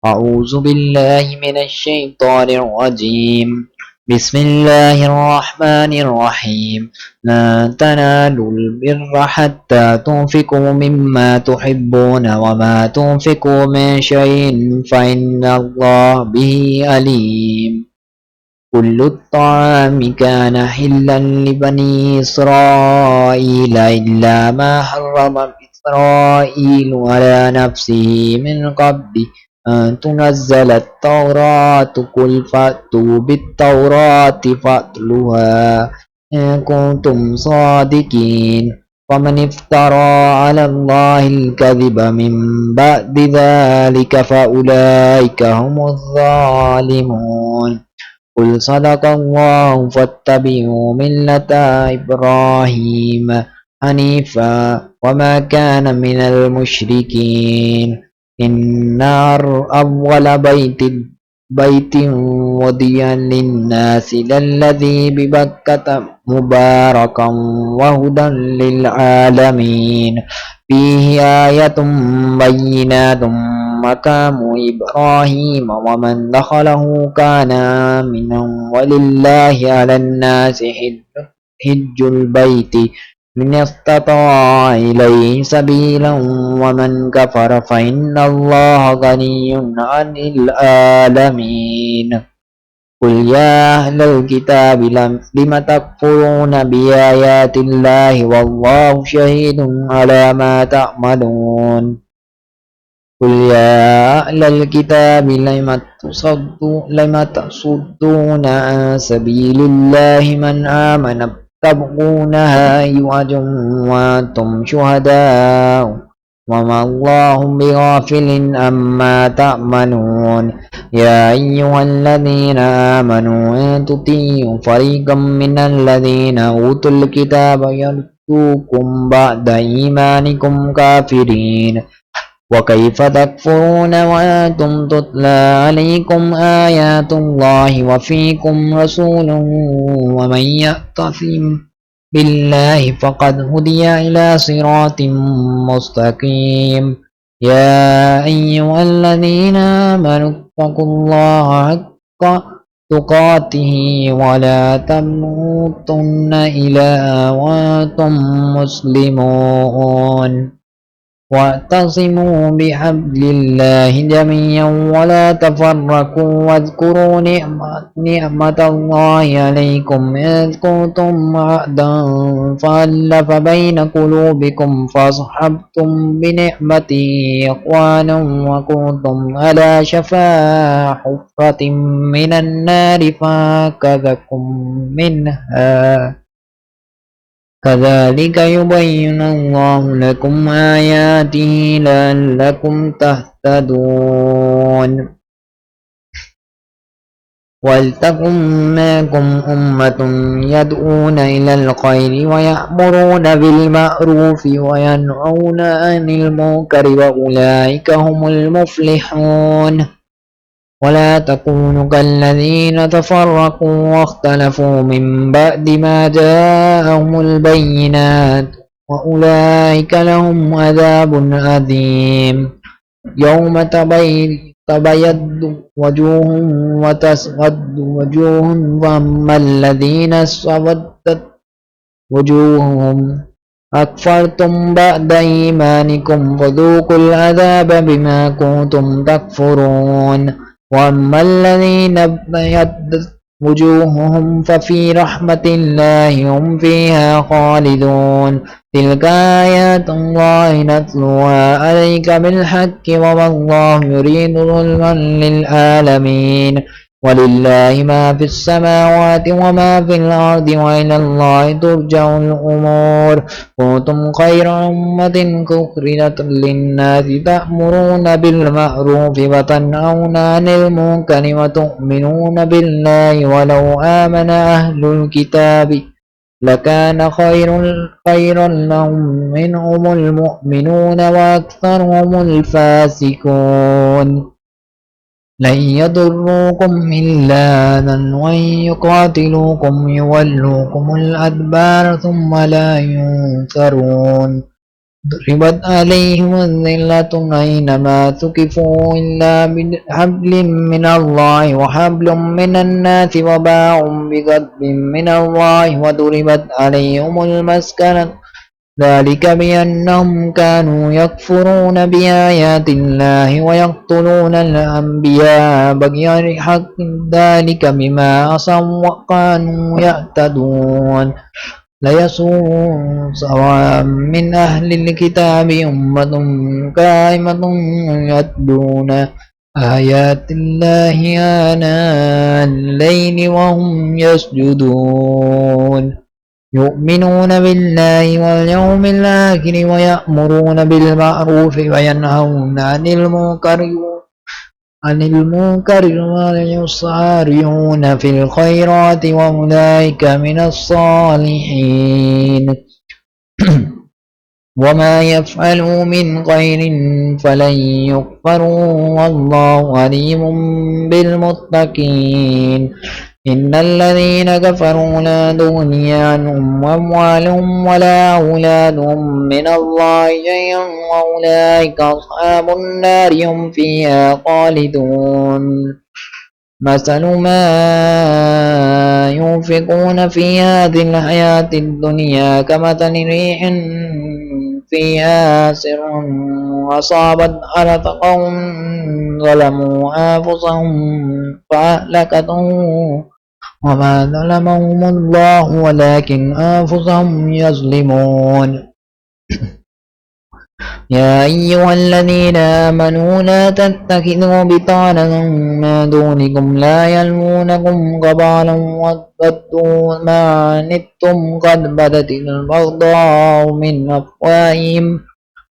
أعوذ بالله من الشيطان الرجيم. بسم الله الرحمن الرحيم. لن تنالوا البر حتى تنفقوا مما تحبون وما تنفقوا من شيء فإن الله به عليم. كل الطعام كان حلا لبني إسرائيل إلا ما حرم إسرائيل على نفسه من قبل أن تنزل التوراة. قل فأتوا بالتوراة فاتلوها إن كنتم صادقين. ومن افترى على الله الكذب من بعد ذلك فأولئك هم الظالمون. قل صدق الله فاتبعوا ملة إبراهيم حنيفا وما كان من المشركين. إن أول بيت وضيا للناس للذي ببكة مباركا وهدى للعالمين. فيه آية بينات مقام إبراهيم ومن دخله كان آمنا ولله على الناس حج البيت من استطاع إليه سبيلا ومن كفر فإن الله غني عن العالمين. قل يا أهل الكتاب لم تكفرون بآيات الله والله شهيد على ما تعملون. قل يا أهل الكتاب لم تصدون عن سبيل الله من آمن تبغونها عوجا وأنتم شهداء وما الله بغافل عما تعملون. يا أيها الذين آمنوا إن تطيعوا فريقا من الذين أوتوا الكتاب يردوكم بعد إيمانكم كافرين. وكيف تكفرون وأنتم تتلى عليكم آيات الله وفيكم رسوله ومن يعتصم بالله فقد هدي إلى صراط مستقيم. يا أيها الذين آمنوا اتقوا الله حق تقاته ولا تموتن إلا وأنتم مسلمون. واعتصموا بحبل الله جميعا ولا تفرقوا واذكروا نعمة الله عليكم إذ كنتم أعداء فألف بين قلوبكم فأصحبتم بنعمته إخوانا وكنتم على شفا حفرة من النار فأنقذكم منها. كذلك يبين الله لكم آياته لعلكم تهتدون. ولتكن منكم أمة يدعون إلى الخير ويأمرون بالمعروف وينهون عن المنكر وأولئك هم المفلحون. ولا تكونوا كالذين تفرقوا واختلفوا من بعد ما جاءهم البينات وأولئك لهم عذاب عظيم. يوم تبيض وجوه وتسود وجوه فأما الذين اسودت وجوههم أكفرتم بعد إيمانكم فذوقوا العذاب بما كنتم تكفرون. وأما الذين ابيضت وجوههم ففي رحمة الله هم فيها خالدون. تلك آيات الله نتلوها عليك بالحق وما الله يريد ظلما للعالمين. ولله ما في السماوات وما في الأرض وإلى الله ترجع الأمور. كنتم خير أمة أخرجت للناس تأمرون بالمعروف وتنهون عن المنكر وتؤمنون بالله ولو آمن أهل الكتاب لكان خيرا لهم منهم المؤمنون وأكثرهم الفاسقون. لن يضروكم إلا أذى وإن يقاتلوكم يولوكم الأدبار ثم لا ينصرون. ضربت عليهم الذلة أينما ثقفوا إلا بحبل من الله وحبل من الناس وباعوا بغضب من الله وضربت عليهم المسكنة ذلك بأنهم كانوا يكفرون بآيات الله ويقتلون الأنبياء بغير حق ذلك بما عصوا وكانوا يعتدون ليسوء سواء من أهل الكتاب أمة قائمة يتلون آيات الله آناء الليل وهم يسجدون يؤمنون بالله واليوم الآخر ويأمرون بالمعروف وينهون عن المنكر ويسارعون في الخيرات وأولئك من الصالحين وما يفعلوا من خير فلن يكفروا والله عليم بالمتقين إن الذين كفروا لا تغني عنهم أموالهم ولا أولادهم من الله شيئا وأولئك أصحاب النار هم فيها خالدون مثل ما ينفقون في هذه الحياة الدنيا كمثل ريح فيها سر أصابت حرث قوم ظلموا أنفسهم فأهلكته وما ظلمهم الله ولكن أنفسهم يظلمون يا أيها الذين آمنوا لا تتخذوا بطانة من دونكم لا يلمونكم خبالا وودوا ما عنتم قد بدت البغضاء من أفواههم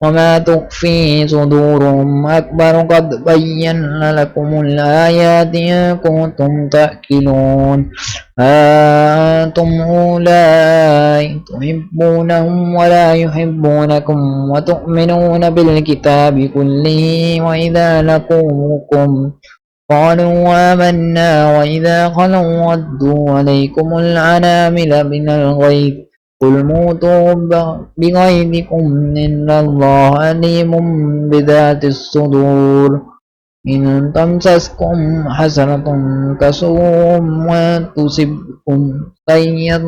وما تخفي صدورهم أكبر قد بينا لكم الآيات إن كنتم تأكلون أنتم أولئك تحبونهم ولا يحبونكم وتؤمنون بالكتاب كله وإذا لقوكم قالوا آمنا وإذا خلوا ردوا عليكم العنامل من الغيظ قل موتوا بغيظكم إن الله عليم بذات الصدور إن تمسسكم حسنة تسؤهم وتصبكم سيئة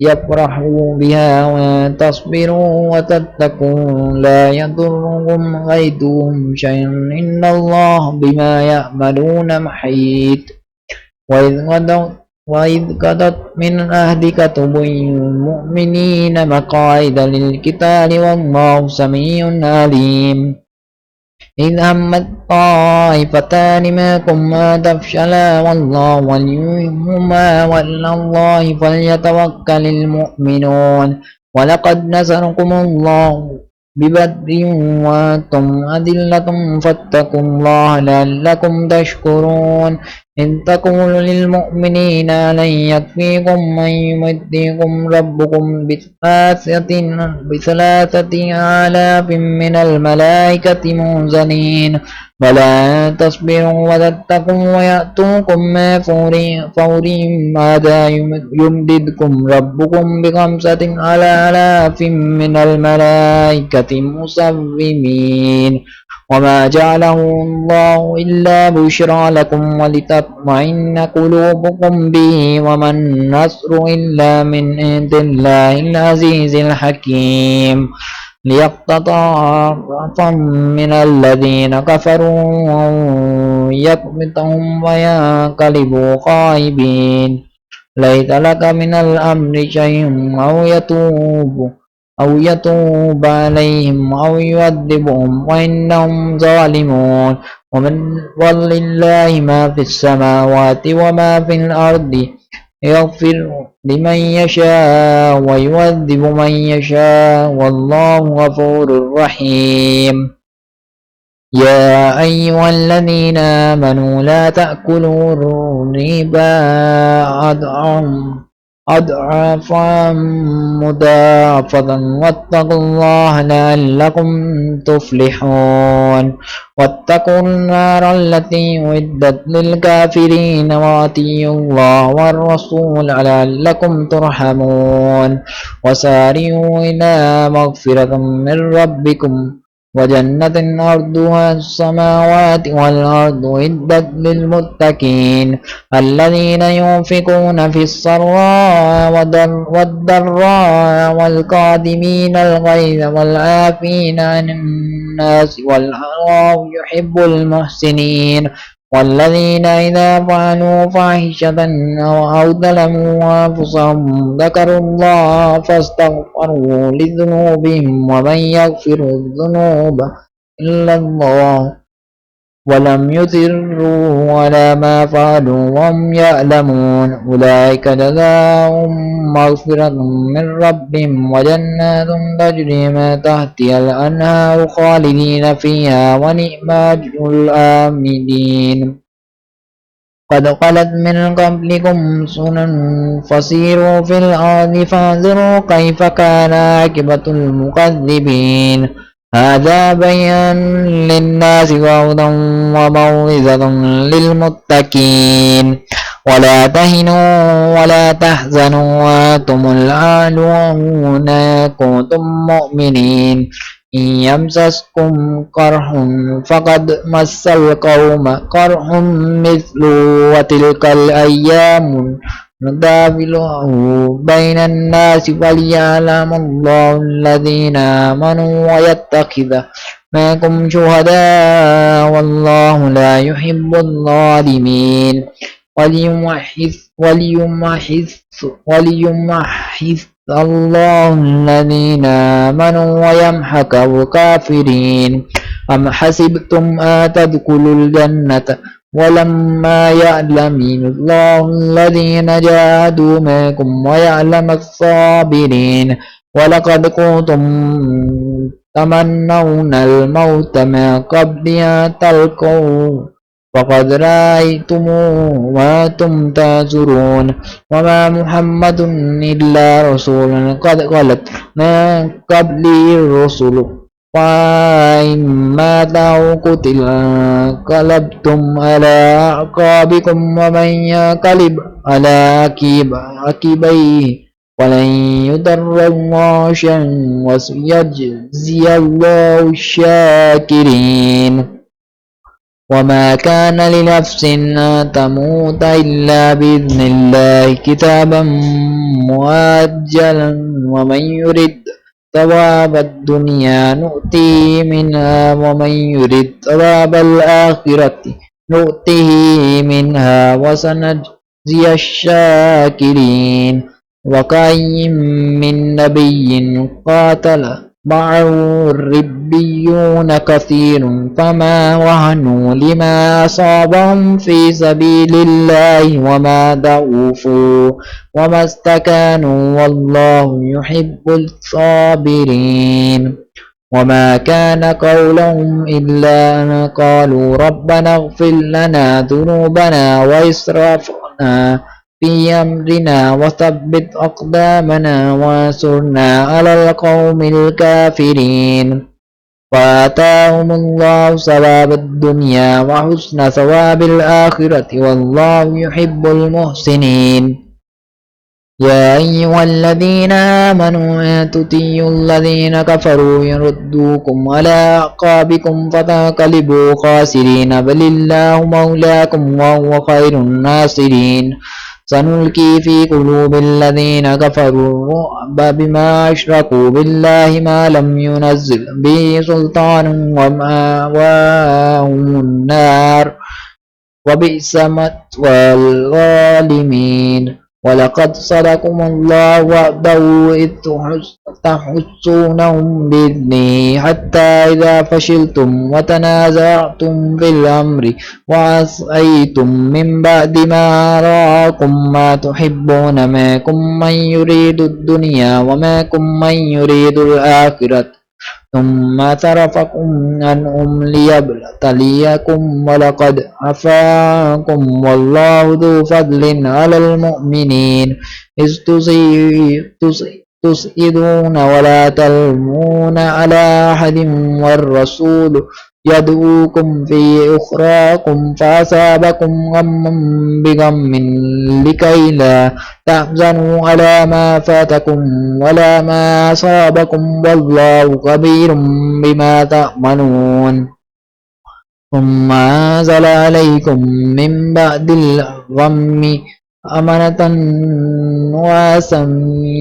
يفرحوا بها وتصبروا وتتقوا لا يضركم كيدهم شيئا إن الله بما يعملون محيط وإذ قضت من أهلك تبين المؤمنين مقاعد للقتال والله سميع عليم إذ همت طائفتان منكم أن تفشلا والله وليهما وإلى الله فليتوكل المؤمنون ولقد نصركم الله ببدر وأنتم أذلة فاتقوا الله لعلكم تشكرون إن تقولوا للمؤمنين لن يكفيكم أن يمدكم ربكم بثلاثة آلاف من الملائكة منزلين بلى أن تصبروا وتتقوا ويأتوكم من فورهم ماذا يمددكم ربكم بخمسة آلاف من الملائكة مسومين وما جعله الله إلا بشرى لكم ولتطمئن قلوبكم به وما النصر إلا من عند الله العزيز الحكيم ليقتطع من الذين كفروا يكبتهم وينقلبوا خائبين ليس لك من الأمر شيء أو يتوب عليهم أو يعذبهم وإنهم ظالمون ولله ما في السماوات وما في الأرض يغفر لمن يشاء ويعذب من يشاء والله غفور رحيم يا أيها الذين آمنوا لا تأكلوا الربا أضعافا مضاعفة واتقوا الله لعلكم تفلحون واتقوا النار التي أعدت للكافرين وأطيعوا الله والرسول لعلكم ترحمون وسارعوا إلى مغفرة من ربكم وجنة أرضها السماوات والأرض أعدت للمتقين الذين ينفقون في السراء والضراء والكاظمين الغيظ والعافين عن الناس والله يحب المحسنين والذين إذا فعلوا فاحشة أو ظلموا أنفسهم ذكروا الله فاستغفروا لذنوبهم ومن يغفر الذنوب إلا الله ولم يصروا على ما فعلوا وهم يعلمون أولئك جزاؤهم مغفرة من ربهم وجنات تجري من تحتها الأنهار خالدين فيها ونعم أجر العاملين قد خلت من قبلكم سنن فسيروا في الأرض فانظروا كيف كان عاقبة المكذبين هذا بيان للناس وهدى وموعظة للمتقين ولا تهنوا ولا تحزنوا وأنتم الأعلون كنتم مؤمنين إن يمسسكم قرح فقد مس القوم قرح مثله وتلك الأيام نداولها بين الناس وليعلم الله الذين آمنوا ويتخذ منكم شهداء والله لا يحب الظالمين وليمحص الله الذين آمنوا ويمحق الكافرين أم حسبتم أن تدخلوا الجنة ولما يعلم الله الذين جاهدوا منكم ويعلم الصابرين ولقد كنتم تمنون الموت من قبل أن تلقوه فقد رأيتموه وأنتم تنظرون وما محمد إلا رسول قد خلت من قبله الرسل فإن مات أو قتل انقلبتم على أعقابكم ومن ينقلب على عقبيه ولن يضر الله شيئا وسيجزي الله الشاكرين وما كان لنفس أن تموت إلا بإذن الله كتابا مؤجلا ومن يرد ثواب الدنيا نؤتيه منها ومن يرد ثواب الآخرة نؤته منها وسنجزي الشاكرين وكأي من نبي قاتل معه الربيون كثير فما وهنوا لما أصابهم في سبيل الله وما ضعفوا وما استكانوا والله يحب الصابرين وما كان قولهم إلا أن قالوا ربنا اغفر لنا ذنوبنا وإسرافنا في أمرنا وثبت أقدامنا وانصرنا على القوم الكافرين فآتاهم الله ثواب الدنيا وحسن ثواب الآخرة والله يحب المحسنين يا أيها الذين آمنوا لا تطيعوا الذين كفروا يردوكم على أعقابكم فتنقلبوا خاسرين بل الله مولاكم وهو خير الناصرين سنلقي في قلوب الذين كفروا الرعب بما أشركوا بالله ما لم ينزل به سلطان ومأواهم النار وبئس مثوى الظالمين ولقد صدقكم الله وعده إذ تحسونهم بإذنه حتى إذا فشلتم وتنازعتم في الأمر وعصيتم من بعد ما أراكم ما تحبون منكم من يريد الدنيا ومنكم من يريد الآخرة ثم صرفكم عنهم ليبتليكم ولقد عفا عنكم والله ذو فضل على المؤمنين إذ تسئدون ولا تلمون على أحد والرسول يدعوكم في أخراكم فأصابكم غما بغم لكي لا تحزنوا على ما فاتكم ولا ما أصابكم والله خبير بما تعملون ثم أنزل عليكم من بعد الغم أمنة نعاسا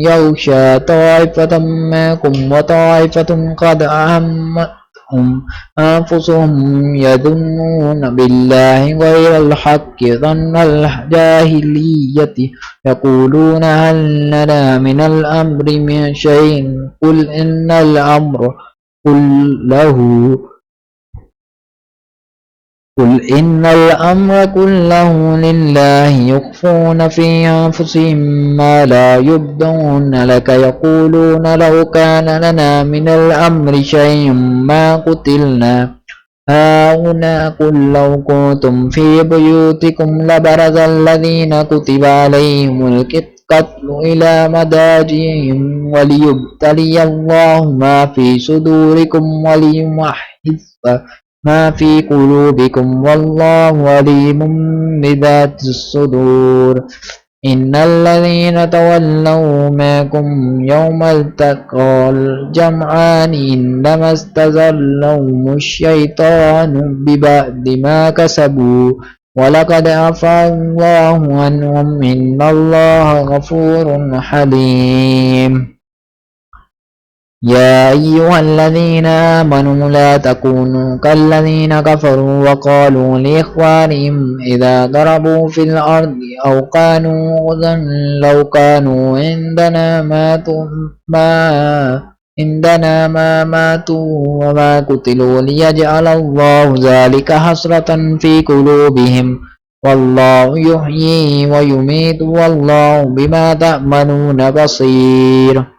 يغشى طائفة منكم وطائفة قد أهمتهم أنفسهم يظنون بالله غير الحق ظن الجاهلية يقولون هل لنا من الأمر من شيء قل إن الأمر كله قل إن الأمر كله لله يخفون في أنفسهم ما لا يبدون لك يقولون لو كان لنا من الأمر شيء ما قتلنا هاهنا قل لو كنتم في بيوتكم لبرز الذين كتب عليهم القتل إلى مضاجعهم وليبتلي الله ما في صدوركم وليمحص ما في قلوبكم والله عليم بذات الصدور إن الذين تولوا منكم يوم التقى الجمعان إنما استزلهم الشيطان ببعد ما كسبوا ولقد عفا الله عنهم إن الله غفور حليم يا أيها الذين آمنوا لا تكونوا كالذين كفروا وقالوا لإخوانهم إذا ضربوا في الأرض أو كانوا غزا لو كانوا عندنا ما ماتوا وما قتلوا ليجعل الله ذلك حسرة في قلوبهم والله يحيي ويميت والله بما تعملون بصير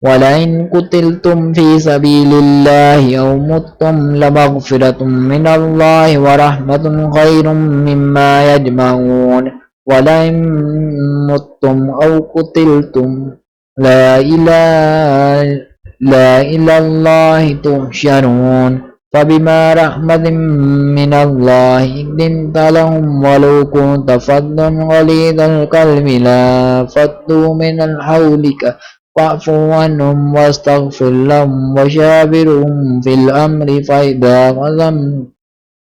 ولئن قتلتم في سبيل الله أو متم لمغفرة من الله ورحمة خير مما يجمعون ولئن متم أو قتلتم لا إلى الله تحشرون فبما رحمة من الله لنت لهم ولو كنت فظا غليظ القلب لانفضوا من حولك فاعف عنهم واستغفر لهم وشاورهم في الأمر فإذا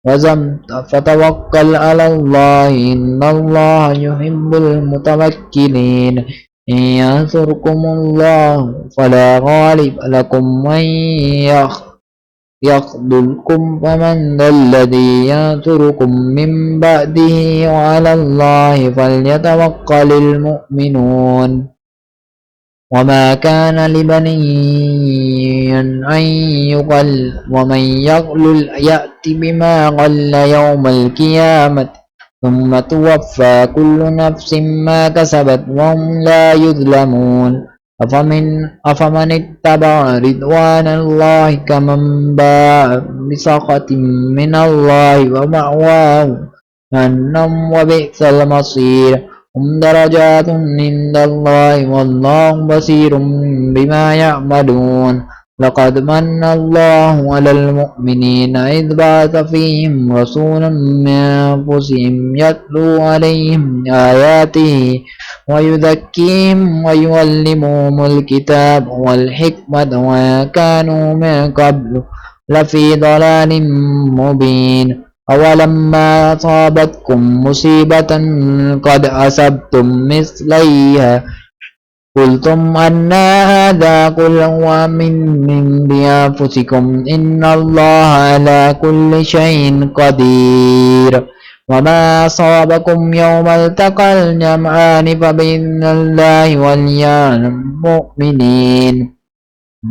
عزمت فتوكل على الله إن الله يحب المتوكلين إن ينصركم الله فلا غالب لكم وإن يخذلكم فمن ذا الذي ينصركم من بعده وعلى الله فليتوكل المؤمنون وما كان لبني أن يغل ومن يغلل يأت بما غل يوم القيامة ثم توفى كل نفس ما كسبت وهم لا يظلمون أفمن اتبع رضوان الله كمن باء بسخط من الله ومأواه جهنم وبئس المصير هم درجات عند الله والله بصير بما يعملون لقد من الله على المؤمنين إذ بعث فيهم رسولا من أنفسهم يتلو عليهم آياته ويزكيهم ويعلمهم الكتاب والحكمة وكانوا من قبل لفي ضلال مبين أولما أصابتكم مصيبة قد أصبتم مثليها قلتم أن هذا قل هو من عند أنفسكم إن الله على كل شيء قدير وما أصابكم يوم التقى الجمعان فبإذن الله وليعلم المؤمنين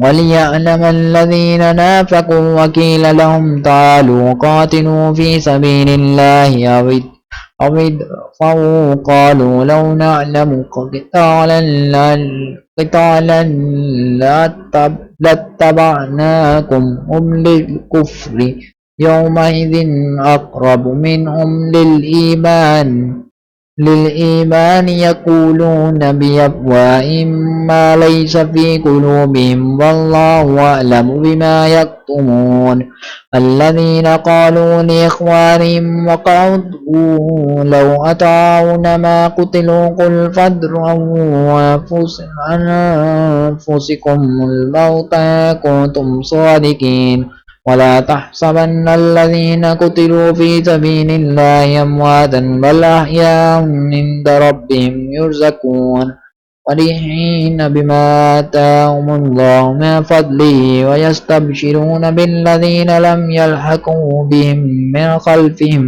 وليعلم الذين نافقوا وقيل لهم تعالوا قاتلوا في سبيل الله أو ادفعوا قالوا لو نعلم قتالا لاتبعناكم هم للكفر يومئذ أقرب منهم للإيمان للإيمان يقولون بأفواههم ما ليس في قلوبهم والله أعلم بما يكتمون الذين قالوا لإخوانهم وقعدوا لو أطاعونا ما قتلوا قل فادرءوا عن أنفسكم الموت كنتم صادقين ولا تحسبن الذين قتلوا في سبيل الله أمواتا بل أحياء عند ربهم يرزقون فرحين بما آتاهم الله من فضله ويستبشرون بالذين لم يلحقوا بهم من خلفهم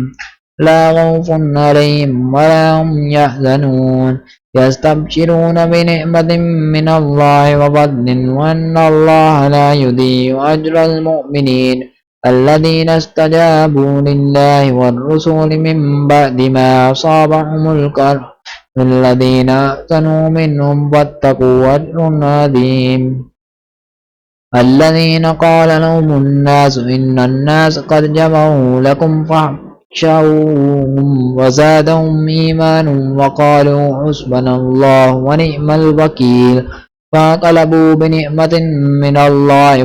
لا خوف عليهم ولا هم يحزنون يستبشرون بنعمة من الله وفضل وأن الله لا يضيع أجر المؤمنين الذين استجابوا لله والرسول من بعد ما أصابهم الكرب الذين أحسنوا منهم واتقوا أجر عظيم الذين قال لهم الناس إن الناس قد جمعوا لكم فاخشوهم وزادهم إيمانا وقالوا حسبنا الله ونعم الوكيل فانقلبوا بنعمة من الله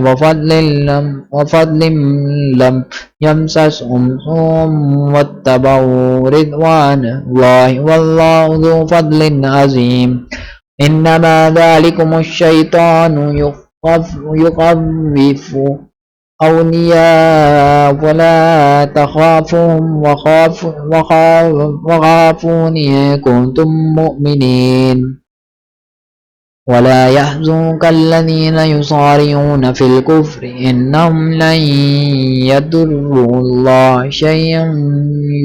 وفضل لم يمسسهم سوء واتبعوا رضوان الله والله ذو فضل عظيم إنما ذلكم الشيطان يخوف أولياء ولا تخافهم وخافون إن كنتم مؤمنين ولا يحزنك الذين يصارعون في الكفر إنهم لن يضروا الله شيئا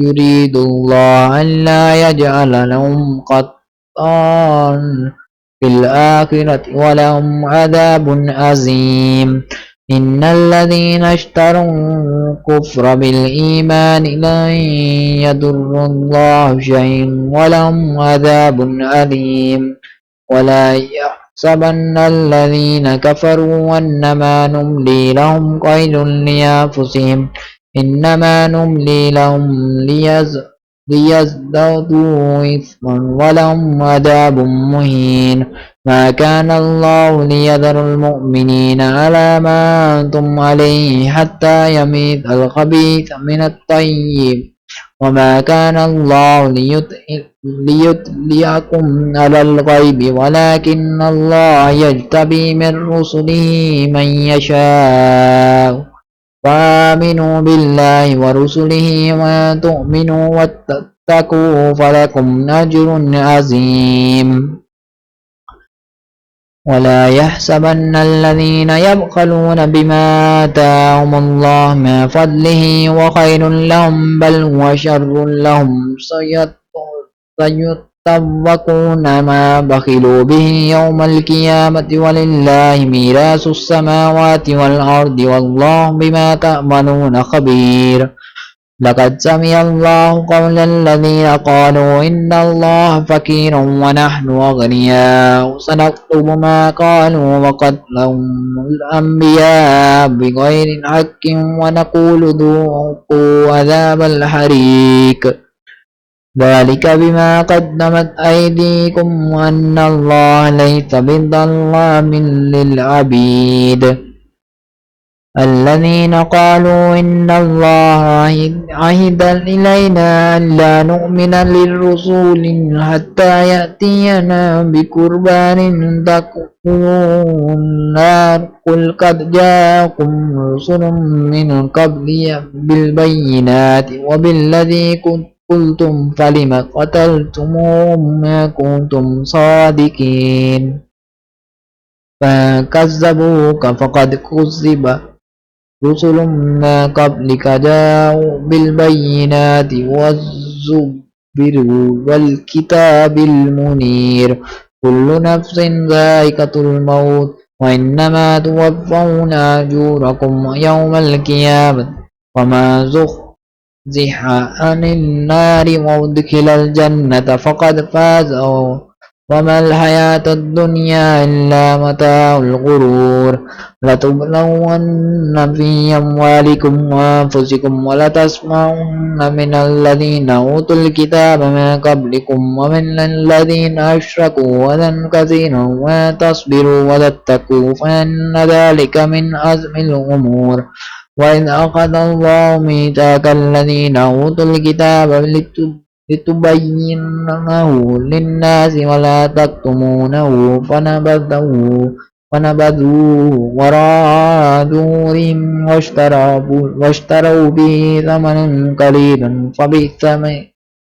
يريد الله ألا يجعل لهم قطعا في الآخرة ولهم عذاب عظيم إن الذين اشتروا الكفر بالإيمان لن يضروا الله شيئا ولهم عذاب أليم ولا يحسبن الذين كفروا أنما نملي لهم خير لأنفسهم إنما نملي لهم ليزدادوا إثما ولهم عذاب مهين ما كان الله ليذر المؤمنين على ما أنتم عليه حتى يميز الخبيث من الطيب وما كان الله ليطلعكم على الغيب ولكن الله يجتبي من رسله من يشاء وآمنوا بالله ورسله وتؤمنوا وتتقوا فلكم أجر عظيم ولا يحسبن الذين يبخلون بما آتاهم الله من فضله وخير لهم بل هو شر لهم سيطوقون ما بخلوا به يوم القيامة ولله ميراث السماوات والأرض والله بما تعملون خبير لقد سمع الله قول الذين قالوا إن الله فقير ونحن أغنياء سنكتب ما قالوا وقتلهم الأنبياء بغير حق ونقول ذوقوا عذاب الحريق ذلك بما قدمت أيديكم وأن الله ليس بظلام للعبيد الذين قالوا إن الله عهد إلينا ألا نؤمن للرسول حتى يأتينا بقربان تأكله النار قل قد جاءكم رسل من قبلي بالبينات وبالذي قلتم فلم قتلتموهم ما كنتم صادقين فكذبوك فقد كذب رسل من قبلك جاءوا بالبينات والزبر والكتاب المنير كل نفس ذائقة الموت وإنما توفون أجوركم يوم القيامة وما زحزح عن النار وأدخل الجنة فقد فاز وما الحياة الدنيا إلا متاع الغرور لتبلون في أموالكم وأنفسكم ولتسمعن من الذين أوتوا الكتاب من قبلكم ومن الذين أشركوا أذى كثيرا وتصبروا وتتقوا فإن ذلك من عزم الأمور وإذ أخذ الله ميثاق الذين أوتوا الكتاب لتبيننه للناس ولا تكتمونه فنبذوه وراء ظهورهم واشتروا به ثمنا قليلا فبئس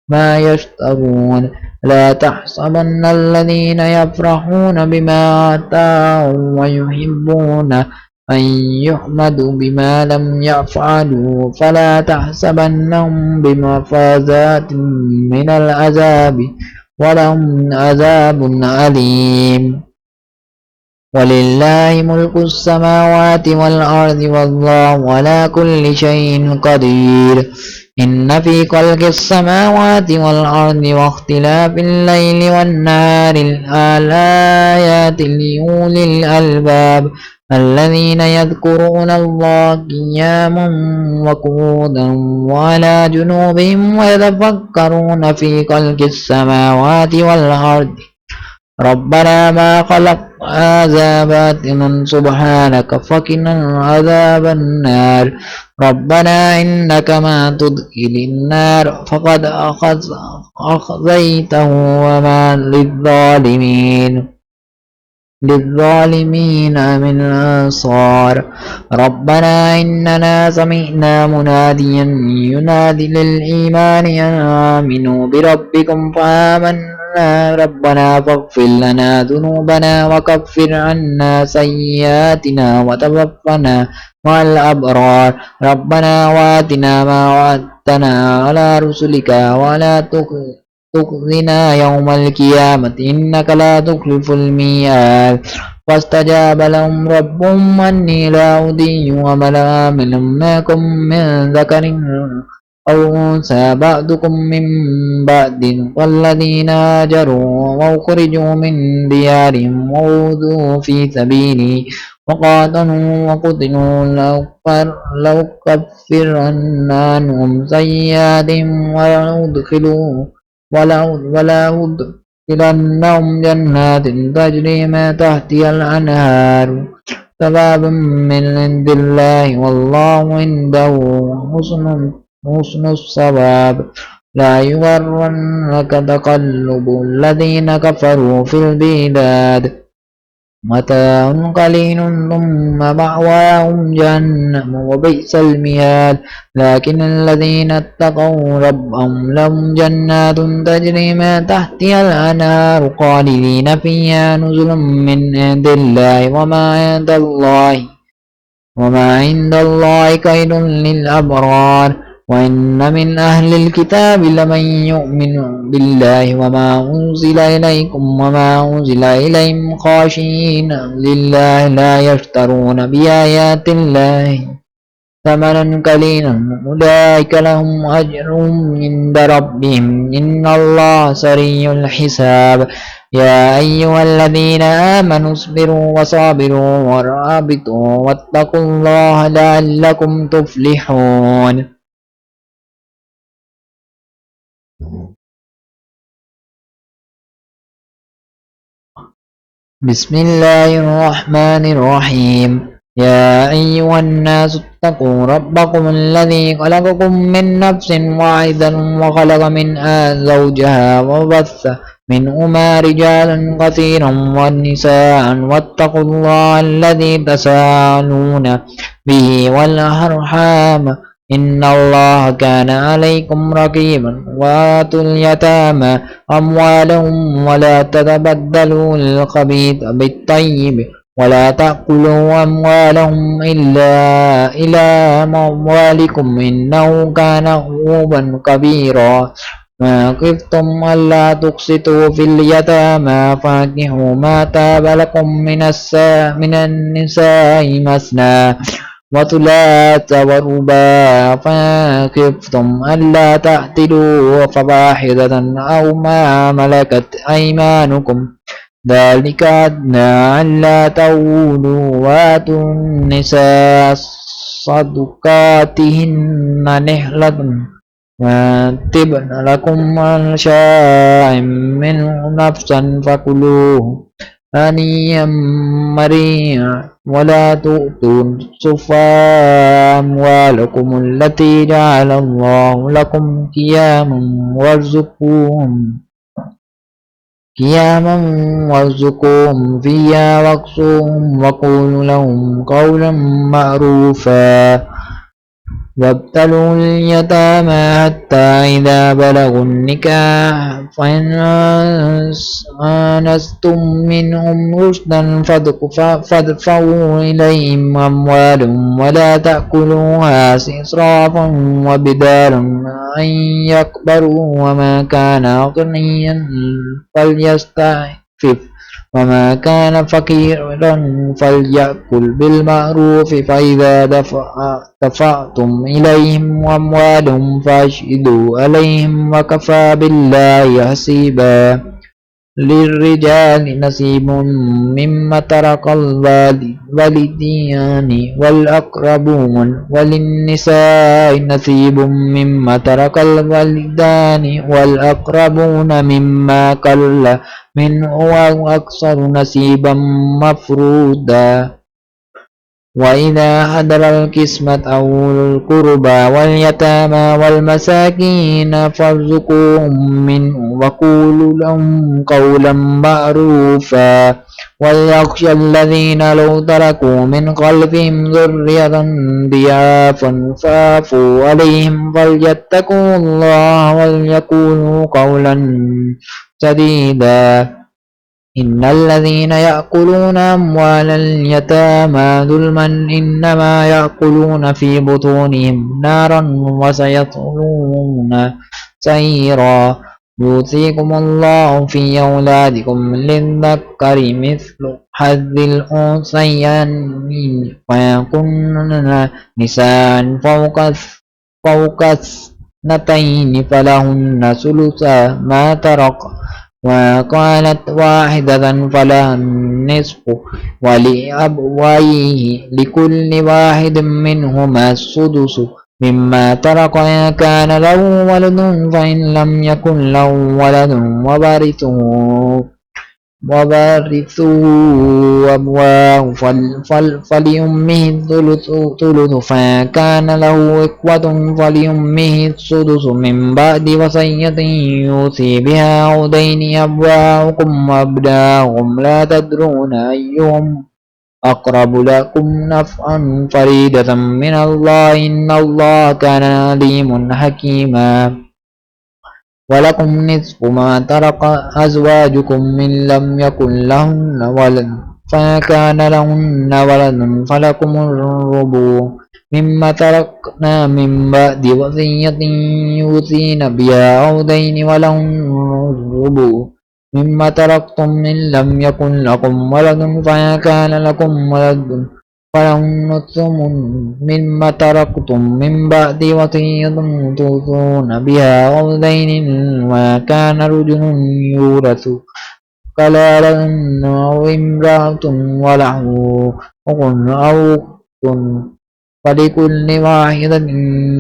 ما يشترون لا تحسبن الذين يفرحون بما آتاهم ويحبون أن يحمدوا بما لم يفعلوا فلا تحسبنهم بمفازات من العذاب ولهم عذاب أليم ولله ملك السماوات والأرض والله على كل شيء قدير إن في خلق السماوات والأرض واختلاف الليل والنهار لآيات لأولي الألباب الذين يذكرون الله قياما وقعودا وعلى جنوبهم ويتفكرون في خلق السماوات والأرض ربنا ما خلقت هذا باطلا سبحانك فقنا عذاب النار ربنا إنك ما تدخل النار فقد أخزيته وما للظالمين من أنصار ربنا إننا سمعنا مناديا ينادي للإيمان أن آمنوا بربكم فآمنا ربنا فاغفر لنا ذنوبنا وكفر عنا سيئاتنا وتوفنا مع الأبرار ربنا وآتنا ما وعدتنا على رسلك ولا تخزنا يوم القيامة إنك لا تخلف الميعاد فاستجاب لهم ربهم أني لا أضيع عمل عامل منكم من ذكر أو أنثى بعضكم من بعد والذين هاجروا وأخرجوا من ديارهم وأوذوا في سبيلي وقاتلوا وقتلوا لأكفرن عنهم سيئاتهم ولأدخلنهم جنات تجري من تحتها الأنهار ثوابا من عند الله والله عنده حسن الثواب لا يغرنك تقلب الذين كفروا في البلاد متاع قليل ثم مأواهم جهنم وبئس المهاد لكن الذين اتقوا ربهم لهم جنات تجري من تحتها الأنهار خالدين فيها نزلا من عند الله وما عند الله خير للأبرار وإن من أهل الكتاب لمن يؤمن بالله وما أنزل إليكم وما أنزل إليهم خاشعين لله لا يشترون بآيات الله ثمنا قليلا أولئك لهم أجرهم عند ربهم إن الله سريع الحساب يا أيها الذين آمنوا اصبروا وصابروا ورابطوا واتقوا الله لعلكم تفلحون بسم الله الرحمن الرحيم يا أيها الناس اتقوا ربكم الذي خلقكم من نفس واحدة وخلق منها زوجها وبث منهما رجالا كثيرا ونساء واتقوا الله الذي تساءلون به والأرحام إن الله كان عليكم رقيبا وآتوا اليتامى أموالهم ولا تتبدلوا الخبيث بالطيب ولا تأكلوا أموالهم إلا إلى أموالكم إنه كان حوبا كبيرا ما خفتم ألا تقسطوا في اليتامى فانكحوا ما تاب لكم من النساء مثنى وثلاث ورباع فخفتم ألا تعدلوا فواحدة أو ما ملكت أيمانكم ذلك أدنى ألا تعولوا وآتوا النساء صدقاتهن نحلة ما تبن لكم عن شيء منه نفسا فكلوه هنيئا مريئا ولا تؤتوا السفهاء أموالكم التي جعل الله لكم قياما وارزقوهم فيها واكسوهم وقولوا لهم قولا معروفا وابتلوا اليتامى حتى إذا بلغوا النكاح فإن آنستم منهم رشدا فادفعوا إليهم أموالهم ولا تأكلوها إسرافا وبدارا أن يكبروا وما كان غنيا فليستعفف وما كان فقيرا فليأكل بالمعروف فإذا دفعتم إليهم أموالهم فأشهدوا عليهم وكفى بالله حسيبا للرجال نصيب مما ترك الوالدان والأقربون وللنساء نصيب مما ترك الوالدان والأقربون مما قل منه أو أكثر نصيبا مفروضا وإذا حضر القسمة أولو القربى واليتامى والمساكين فارزقوهم منه وقولوا لهم قولا معروفا وليخشى الذين لو تركوا من خلفهم ذرية ضعافا فاعفوا عليهم فليتقوا الله وليقولوا قولا سديدا إن الذين يأكلون أموال اليتامى ظلما إنما يأكلون في بطونهم نارا وسيصلون سعيرا يوصيكم الله في أولادكم للذكر مثل حظ الأنثيين ويكن نساء فوق اثنتين فلهن ثلثا ما ترك وكانت واحدة فلها النصف ولأبويه لكل واحد منهما السدس مما ترك إن كان له ولد فإن لم يكن له ولد وورثوا أبواه فلأمه الثلث فإن كان له إخوة فلأمه السدس من بعد وصية يوصي بها أو دين أبواؤكم وأبناؤكم لا تدرون أيهم أقرب لكم نفعا فريدة من الله إن الله كان عليما حكيما ولكم نصف ما ترك أزواجكم من لم يكن لهن ولد فإن كان لهن ولد فلكم الربع مما تركنا من بعد وصية يوصين بها أو دين ولهن الربع مما تركتم من لم يكن لكم ولد فإن كان لكم ولد فلهن الثمن مما تركتم من بعد وصية توصون بها أو دين وكان رجل يورث كلالة أو امرأة وله أخ أو أخت فلكل واحدة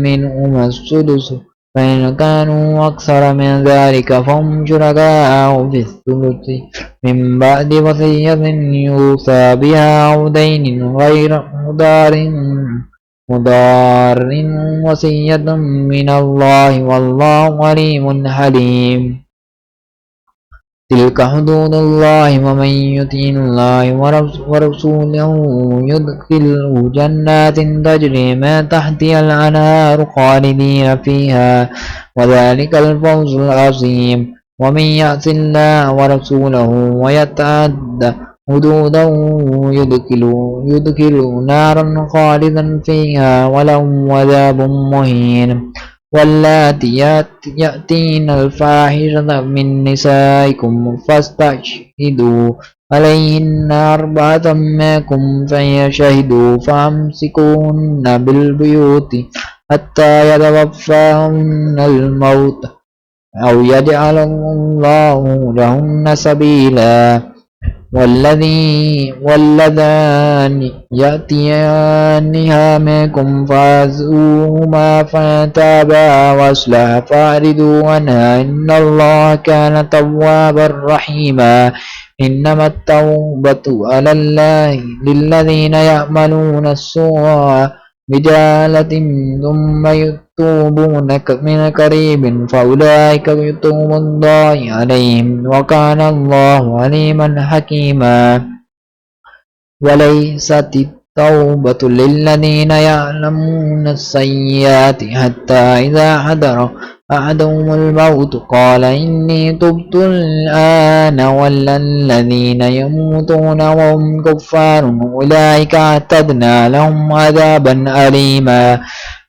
منهما السدس فإن كانوا أكثر من ذلك فهم شركاء في الثلث من بعد وصية يوصى بها أو دين غير مضار وصية من الله والله عليم حليم تلك حدود الله ومن يطع الله ورسوله يدخله جنات تجري من تحتها الأنهار خالدين فيها وذلك الفوز العظيم ومن يعص الله ورسوله ويتعد حدوده يدخله نارا خالدا فيها ولهم عذاب مهين واللاتي يأتين الفاحشة من نسائكم فاستشهدوا عليهن أربعة منكم فإن شهدوا فأمسكوهن بالبيوت حتى يتوفاهن الموت أو يجعل الله لهن سبيلا واللذان يأتيانها منكم فاعزوهما فتابا وأصلحا فأعرضوا عنها إن الله كان توابا رحيما إنما التوبة على الله للذين يعملون السوء بجهالة ثم يتوبون من قريب فأولئك يتوب الله عليهم وكان الله عليما حكيما وليست التوبة للذين يعلمون السيئات حتى إذا حضر أحدهم الموت قال إني تبت الآن ولا الذين يموتون وهم كفار أولئك أعتدنا لهم عذابا أليما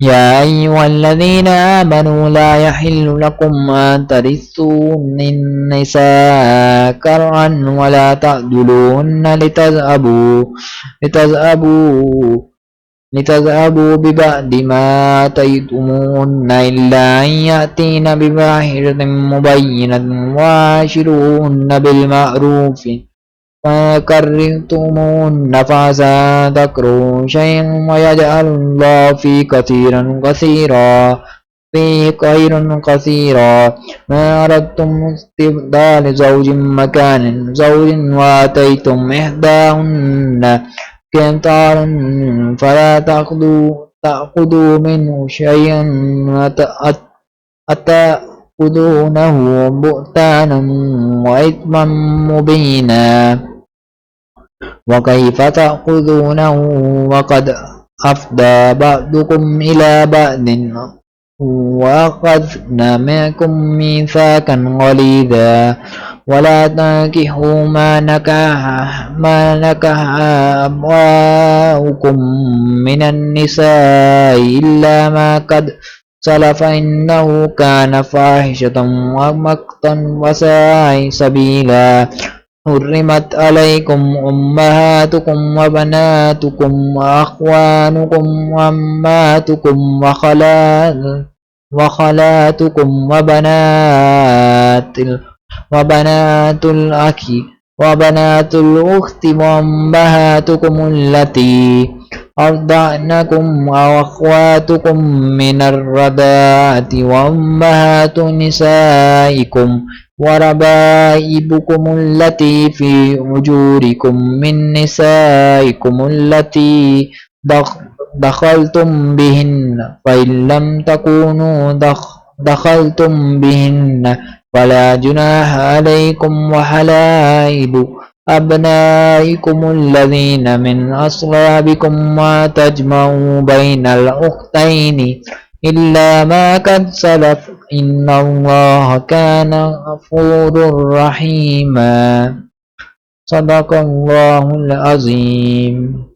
يا أيها الذين آمنوا لا يحل لكم أن ترثوا النساء كرها ولا تعدلوهن لتذهبوا ببعض ما آتيتموهن إلا أن يأتين بفاحشة مبينة وعاشروهن بالمعروف فكرهتموهن فعسى أن تكرهوا شيئا ويجعل الله فيه خيرا كثيرا ما أردتم استبدال زوج مكان زوج وآتيتم إحداهن قنطارا فلا تأخذوا منه شيئا أتأخذونه بهتانا وإثما مبينا وكيف تأخذونه وقد أفضى بعضكم إلى بعض وأخذنا منكم ميثاقا غليظا ولا تنكحوا ما نكح أبواؤكم من النساء إلا ما قد سلف إنه كان فاحشة ومقتا وساء سبيلا حرمت عليكم أمهاتكم وبناتكم وأخوانكم وعماتكم وخالاتكم وبنات الأخ وبنات الأخت وأمهاتكم التي أرضعنكم وأخواتكم من الرضاعة وأمهات نسائكم وربائبكم التي في حجوركم من نسائكم التي دخلتم بهن فإن لم تكونوا دخلتم بهن فلا جناح عليكم وحلائل أبنائكم الذين من أصلابكم ما تجمعوا بين الأختين إلا ما قد سلف إن الله كان غفورا رحيما صدق الله العظيم.